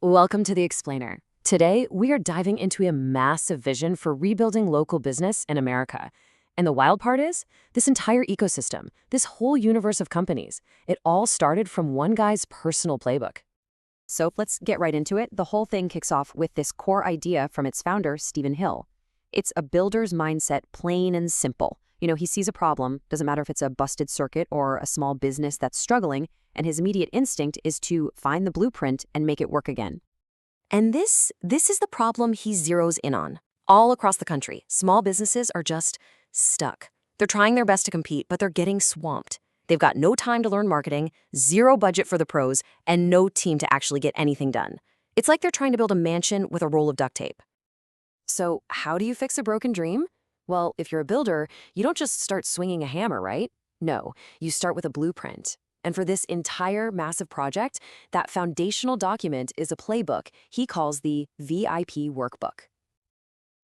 Welcome to The Explainer. Today, we are diving into a massive vision for rebuilding local business in America. And the wild part is, this entire ecosystem, this whole universe of companies, it all started from one guy's personal playbook. So let's get right into it. The whole thing kicks off with this core idea from its founder, Stephen Hill. It's a builder's mindset, plain and simple. He sees a problem, doesn't matter if it's a busted circuit or a small business that's struggling, and his immediate instinct is to find the blueprint and make it work again. And this is the problem he zeroes in on. All across the country, small businesses are just stuck. They're trying their best to compete, but they're getting swamped. They've got no time to learn marketing, zero budget for the pros, and no team to actually get anything done. It's like they're trying to build a mansion with a roll of duct tape. So how do you fix a broken dream? Well, if you're a builder, you don't just start swinging a hammer, right? No, you start with a blueprint. And for this entire massive project, that foundational document is a playbook he calls the VIP Workbook.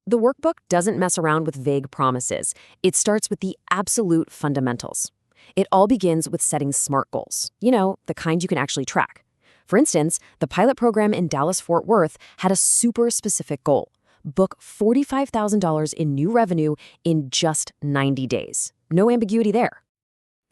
The workbook doesn't mess around with vague promises. It starts with the absolute fundamentals. It all begins with setting SMART goals, the kind you can actually track. For instance, the pilot program in Dallas-Fort Worth had a super specific goal: book $45,000 in new revenue in just 90 days. No ambiguity there.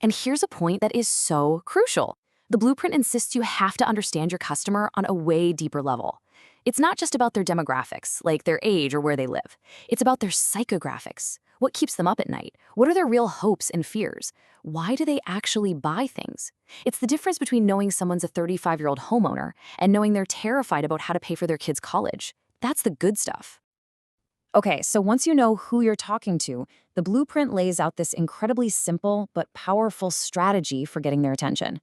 And here's a point that is so crucial. The blueprint insists you have to understand your customer on a way deeper level. It's not just about their demographics, like their age or where they live. It's about their psychographics. What keeps them up at night? What are their real hopes and fears? Why do they actually buy things? It's the difference between knowing someone's a 35-year-old homeowner and knowing they're terrified about how to pay for their kids' college. That's the good stuff. Okay, so once you know who you're talking to, the blueprint lays out this incredibly simple but powerful strategy for getting their attention.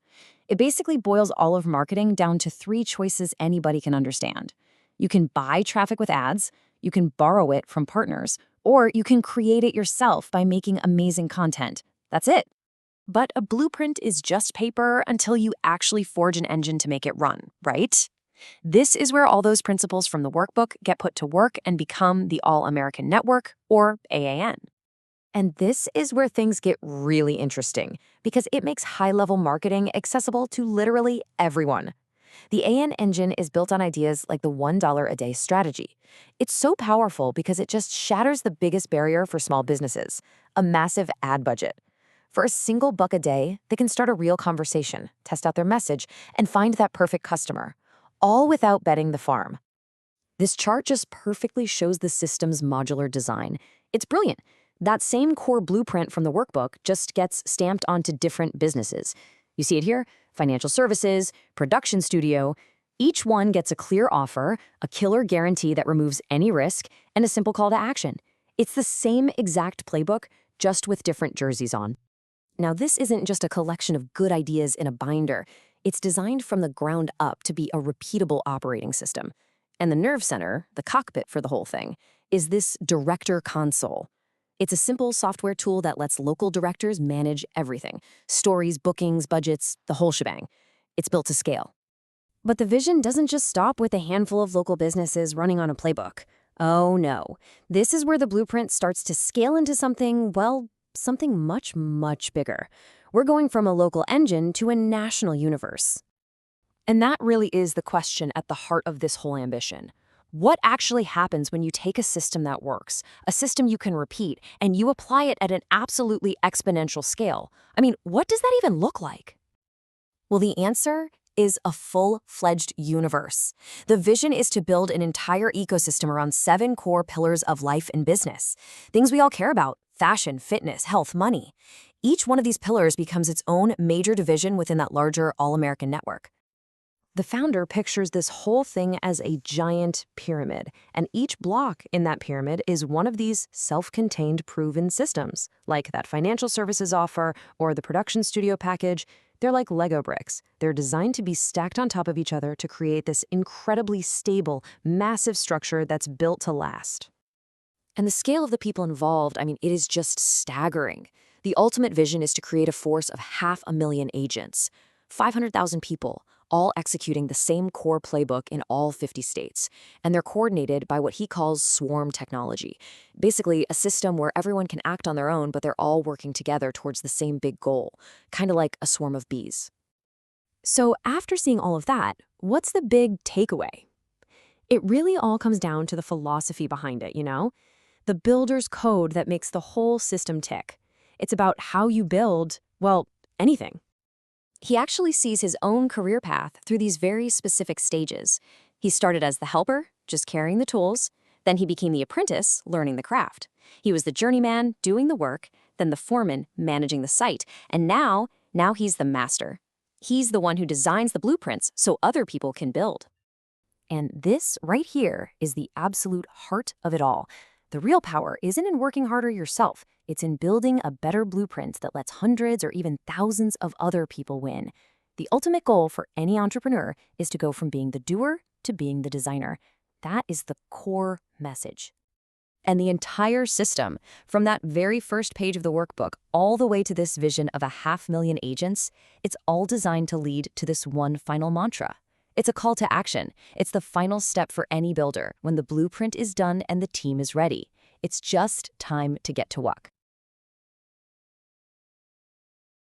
It basically boils all of marketing down to 3 choices anybody can understand. You can buy traffic with ads, you can borrow it from partners, or you can create it yourself by making amazing content. That's it. But a blueprint is just paper until you actually forge an engine to make it run, right? This is where all those principles from the workbook get put to work and become the All-American Network, or AAN. And this is where things get really interesting, because it makes high-level marketing accessible to literally everyone. The AAN engine is built on ideas like the $1 a day strategy. It's so powerful because it just shatters the biggest barrier for small businesses: a massive ad budget. For a single buck a day, they can start a real conversation, test out their message, and find that perfect customer, all without betting the farm. This chart just perfectly shows the system's modular design. It's brilliant. That same core blueprint from the workbook just gets stamped onto different businesses. You see it here: financial services, production studio. Each one gets a clear offer, a killer guarantee that removes any risk, and a simple call to action. It's the same exact playbook, just with different jerseys on. Now, this isn't just a collection of good ideas in a binder. It's designed from the ground up to be a repeatable operating system. And the nerve center, the cockpit for the whole thing, is this director console. It's a simple software tool that lets local directors manage everything: stories, bookings, budgets, the whole shebang. It's built to scale. But the vision doesn't just stop with a handful of local businesses running on a playbook. Oh no. This is where the blueprint starts to scale into something much, much bigger. We're going from a local engine to a national universe. And that really is the question at the heart of this whole ambition. What actually happens when you take a system that works, a system you can repeat, and you apply it at an absolutely exponential scale? I mean, what does that even look like? Well, the answer is a full-fledged universe. The vision is to build an entire ecosystem around 7 core pillars of life and business. Things we all care about: fashion, fitness, health, money. Each one of these pillars becomes its own major division within that larger All-American Network. The founder pictures this whole thing as a giant pyramid, and each block in that pyramid is one of these self-contained proven systems, like that financial services offer or the production studio package. They're like Lego bricks. They're designed to be stacked on top of each other to create this incredibly stable, massive structure that's built to last. And the scale of the people involved, it is just staggering. The ultimate vision is to create a force of 500,000 agents, 500,000 people, all executing the same core playbook in all 50 states. And they're coordinated by what he calls swarm technology. Basically, a system where everyone can act on their own, but they're all working together towards the same big goal, kind of like a swarm of bees. So after seeing all of that, what's the big takeaway? It really all comes down to the philosophy behind it, you know? The builder's code that makes the whole system tick. It's about how you build, well, anything. He actually sees his own career path through these very specific stages. He started as the helper, just carrying the tools. Then he became the apprentice, learning the craft. He was the journeyman, doing the work, then the foreman, managing the site. And now he's the master. He's the one who designs the blueprints so other people can build. And this right here is the absolute heart of it all. The real power isn't in working harder yourself. It's in building a better blueprint that lets hundreds or even thousands of other people win. The ultimate goal for any entrepreneur is to go from being the doer to being the designer. That is the core message. And the entire system, from that very first page of the workbook all the way to this vision of 500,000 agents, it's all designed to lead to this one final mantra. It's a call to action. It's the final step for any builder when the blueprint is done and the team is ready. It's just time to get to work.